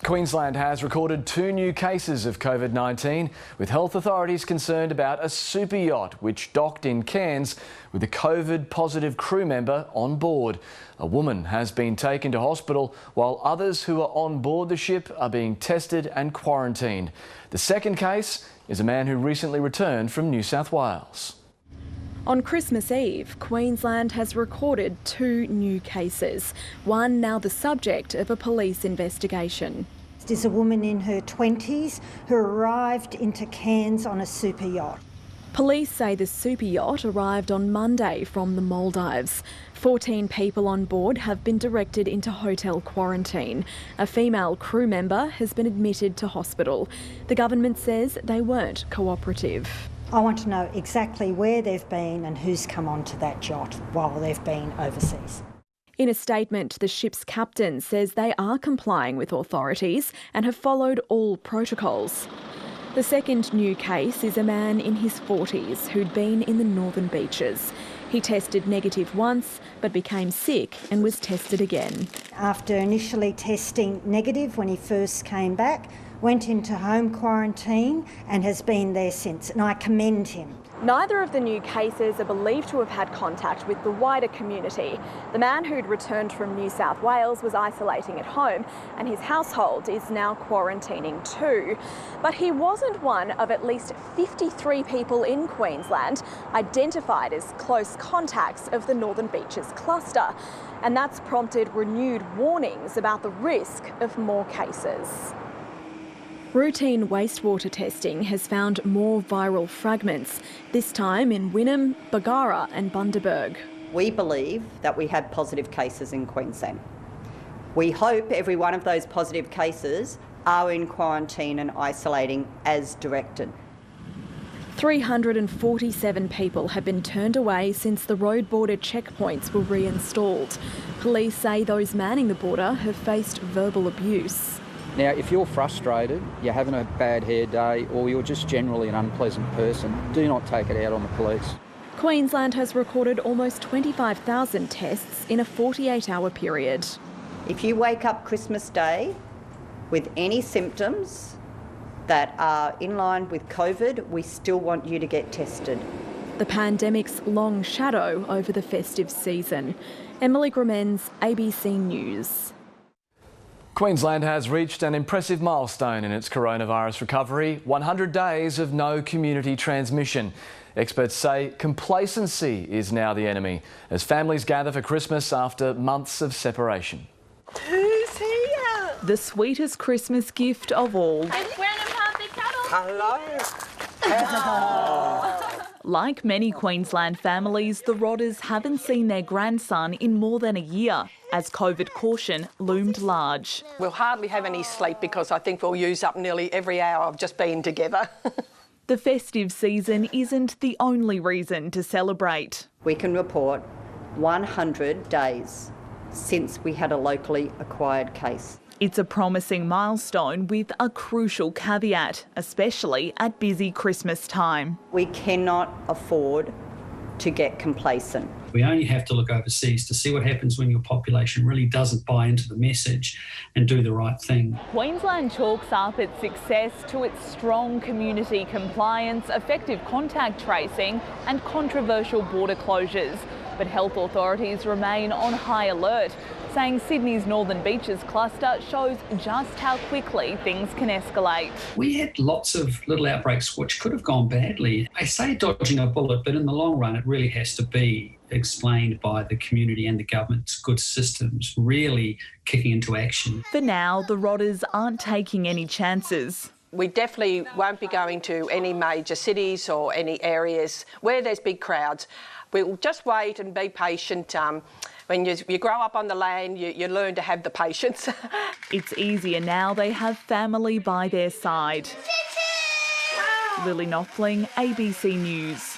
Queensland has recorded 2 new cases of COVID-19, with health authorities concerned about a super yacht which docked in Cairns with a COVID-positive crew member on board. A woman has been taken to hospital, while others who are on board the ship are being tested and quarantined. The second case is a man who recently returned from New South Wales. On Christmas Eve, Queensland has recorded 2 new cases, one now the subject of a police investigation. There's a woman in her 20s who arrived into Cairns on a super yacht. Police say the super yacht arrived on Monday from the Maldives. 14 people on board have been directed into hotel quarantine. A female crew member has been admitted to hospital. The government says they weren't cooperative. I want to know exactly where they've been and who's come onto that yacht while they've been overseas. In a statement, the ship's captain says they are complying with authorities and have followed all protocols. The second new case is a man in his 40s who'd been in the northern beaches. He tested negative once but became sick and was tested again. After initially testing negative when he first came back, went into home quarantine and has been there since, and I commend him. Neither of the new cases are believed to have had contact with the wider community. The man who'd returned from New South Wales was isolating at home, and his household is now quarantining too. But he wasn't one of at least 53 people in Queensland identified as close contacts of the Northern Beaches cluster. And that's prompted renewed warnings about the risk of more cases. Routine wastewater testing has found more viral fragments, this time in Wynnum, Bargara and Bundaberg. We believe that we have positive cases in Queensland. We hope every one of those positive cases are in quarantine and isolating as directed. 347 people have been turned away since the road border checkpoints were reinstalled. Police say those manning the border have faced verbal abuse. Now, if you're frustrated, you're having a bad hair day, or you're just generally an unpleasant person, do not take it out on the police. Queensland has recorded almost 25,000 tests in a 48-hour period. If you wake up Christmas Day with any symptoms that are in line with COVID, we still want you to get tested. The pandemic's long shadow over the festive season. Emily Gromens, ABC News. Queensland has reached an impressive milestone in its coronavirus recovery, 100 days of no community transmission. Experts say complacency is now the enemy as families gather for Christmas after months of separation. Who's here? The sweetest Christmas gift of all. Hello. Like many Queensland families, the Roddas haven't seen their grandson in more than a year as COVID caution loomed large. We'll hardly have any sleep because I think we'll use up nearly every hour of just being together. The festive season isn't the only reason to celebrate. We can report 100 days since we had a locally acquired case. It's a promising milestone with a crucial caveat, especially at busy Christmas time. We cannot afford to get complacent. We only have to look overseas to see what happens when your population really doesn't buy into the message and do the right thing. Queensland chalks up its success to its strong community compliance, effective contact tracing and controversial border closures. But health authorities remain on high alert, saying Sydney's Northern Beaches cluster shows just how quickly things can escalate. We had lots of little outbreaks which could have gone badly. I say dodging a bullet, but in the long run it really has to be explained by the community and the government's good systems really kicking into action. For now, the Roddas aren't taking any chances. We definitely won't be going to any major cities or any areas where there's big crowds. We'll just wait and be patient. When you grow up on the land, you learn to have the patience. It's easier now they have family by their side. Lily Nothling, ABC News.